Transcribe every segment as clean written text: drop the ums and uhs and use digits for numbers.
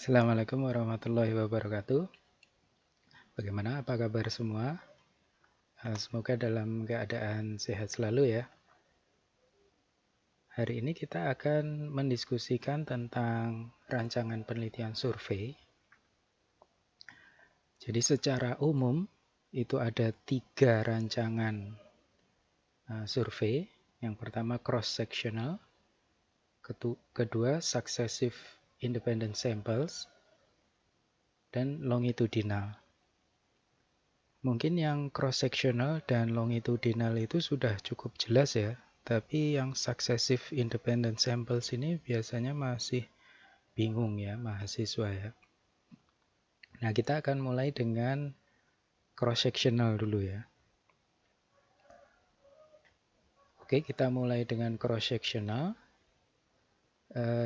Assalamualaikum warahmatullahi wabarakatuh. Bagaimana, apa kabar semua? Semoga dalam keadaan sehat selalu ya. Hari ini kita akan mendiskusikan tentang rancangan penelitian survei. Jadi secara umum itu ada 3 rancangan survei. Yang pertama cross-sectional, kedua successive independent samples, dan longitudinal. Mungkin yang cross-sectional dan longitudinal itu sudah cukup jelas ya, tapi yang successive independent samples ini biasanya masih bingung ya mahasiswa ya. Nah, kita akan mulai dengan cross-sectional dulu ya. Oke, kita mulai dengan cross-sectional.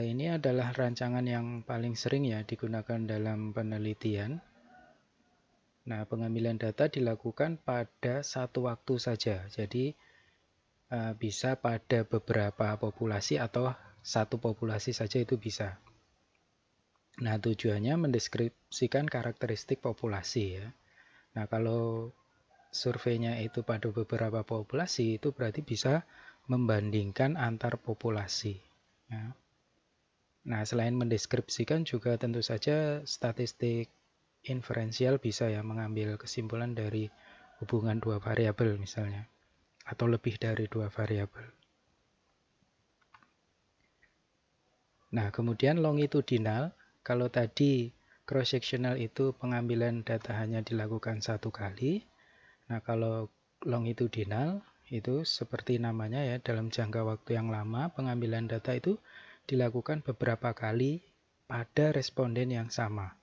Ini adalah rancangan yang paling sering ya digunakan dalam penelitian. Nah, pengambilan data dilakukan pada satu waktu saja. Jadi bisa pada beberapa populasi atau satu populasi saja itu bisa. Nah, tujuannya mendeskripsikan karakteristik populasi ya. Nah, kalau surveinya itu pada beberapa populasi, itu berarti bisa membandingkan antar populasi ya. Nah, selain mendeskripsikan juga tentu saja statistik inferensial bisa ya mengambil kesimpulan dari hubungan 2 variabel misalnya, atau lebih dari 2 variabel. Nah, kemudian longitudinal, kalau tadi cross-sectional itu pengambilan data hanya dilakukan satu kali. Nah, kalau longitudinal itu seperti namanya ya, dalam jangka waktu yang lama pengambilan data itu dilakukan beberapa kali pada responden yang sama.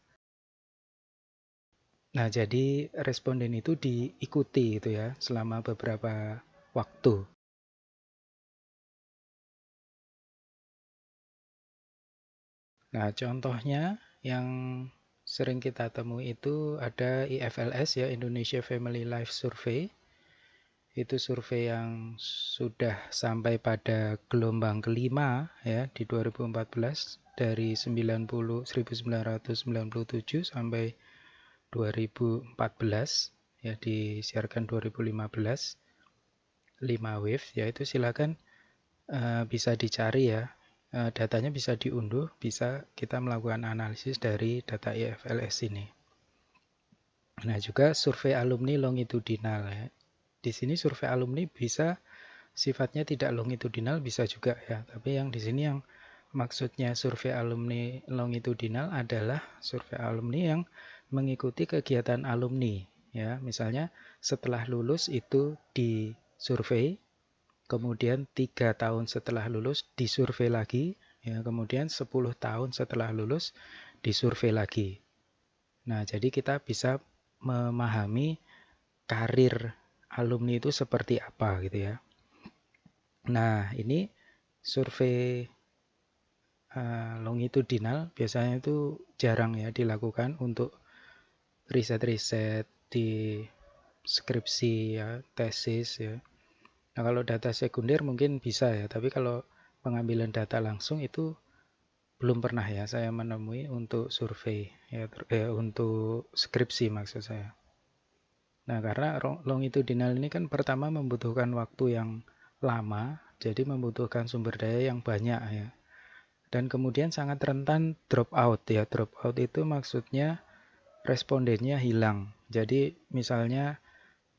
Nah, jadi responden itu diikuti itu ya selama beberapa waktu. Nah, contohnya yang sering kita temui itu ada IFLS ya, Indonesia Family Life Survey. Itu survei yang sudah sampai pada gelombang kelima ya di 2014 dari 1997 sampai 2014 ya, disiarkan 2015 5 wave ya. Itu silakan bisa dicari ya. Datanya bisa diunduh, bisa kita melakukan analisis dari data IFLS ini. Nah, juga survei alumni longitudinal ya. Di sini survei alumni bisa sifatnya tidak longitudinal, bisa juga ya. Tapi yang di sini yang maksudnya survei alumni longitudinal adalah survei alumni yang mengikuti kegiatan alumni ya. Misalnya setelah lulus itu disurvei, kemudian 3 tahun setelah lulus disurvei lagi ya, kemudian 10 tahun setelah lulus disurvei lagi. Nah, jadi kita bisa memahami karir alumni itu seperti apa gitu ya. Nah, ini survei longitudinal biasanya itu jarang ya dilakukan untuk riset-riset di skripsi ya, tesis ya. Nah, kalau data sekunder mungkin bisa ya, tapi kalau pengambilan data langsung itu belum pernah ya saya menemui untuk survei ya, untuk skripsi maksud saya. Nah, karena longitudinal ini kan pertama membutuhkan waktu yang lama, jadi membutuhkan sumber daya yang banyak ya. Dan kemudian sangat rentan drop out ya. Drop out itu maksudnya respondennya hilang. Jadi misalnya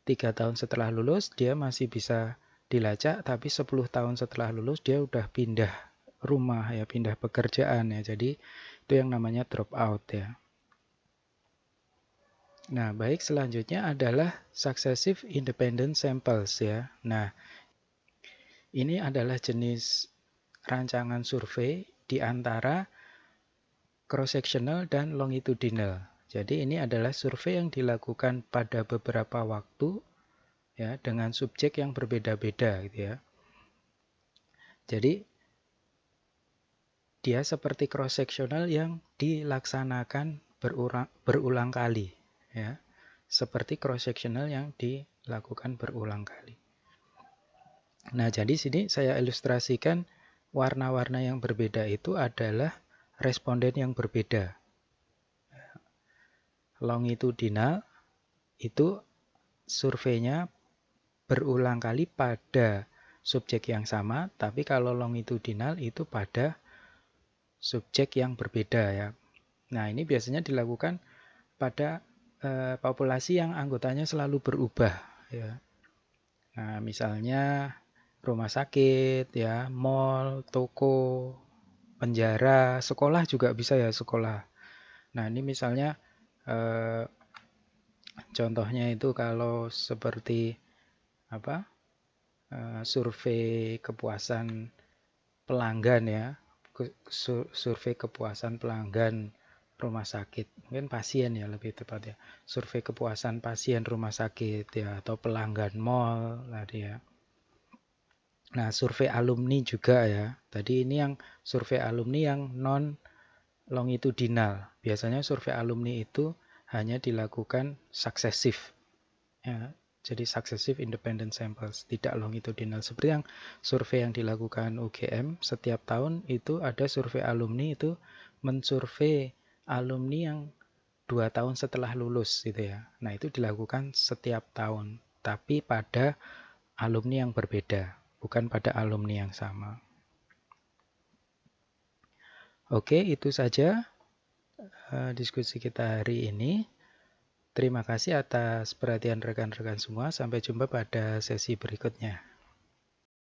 3 tahun setelah lulus dia masih bisa dilacak, tapi 10 tahun setelah lulus dia udah pindah rumah ya, pindah pekerjaan ya. Jadi itu yang namanya drop out ya. Nah, baik, selanjutnya adalah successive independent samples ya. Nah, ini adalah jenis rancangan survei di antara cross-sectional dan longitudinal. Jadi ini adalah survei yang dilakukan pada beberapa waktu ya dengan subjek yang berbeda-beda gitu ya. Jadi dia seperti cross-sectional yang dilaksanakan berulang kali ya. Seperti cross-sectional yang dilakukan berulang kali. Nah, jadi sini saya ilustrasikan warna-warna yang berbeda itu adalah responden yang berbeda. Longitudinal itu surveinya berulang kali pada subjek yang sama, tapi kalau longitudinal itu pada subjek yang berbeda ya. Nah, ini biasanya dilakukan pada populasi yang anggotanya selalu berubah ya. Nah, misalnya rumah sakit ya, mall, toko, penjara, sekolah juga bisa ya, sekolah. Nah, ini misalnya contohnya itu kalau seperti apa? Survei kepuasan pelanggan ya. Survei kepuasan pelanggan rumah sakit, mungkin pasien ya lebih tepat ya. Survei kepuasan pasien rumah sakit ya, atau pelanggan mall tadi ya. Nah, survei alumni juga ya. Tadi ini yang survei alumni yang non longitudinal. Biasanya survei alumni itu hanya dilakukan suksesif. Ya, jadi successive independent samples, tidak longitudinal. Seperti yang survei yang dilakukan UGM setiap tahun itu ada survei alumni, itu mensurvei alumni yang 2 tahun setelah lulus gitu ya. Nah, itu dilakukan setiap tahun, tapi pada alumni yang berbeda, bukan pada alumni yang sama. Oke, itu saja diskusi kita hari ini. Terima kasih atas perhatian rekan-rekan semua. Sampai jumpa pada sesi berikutnya.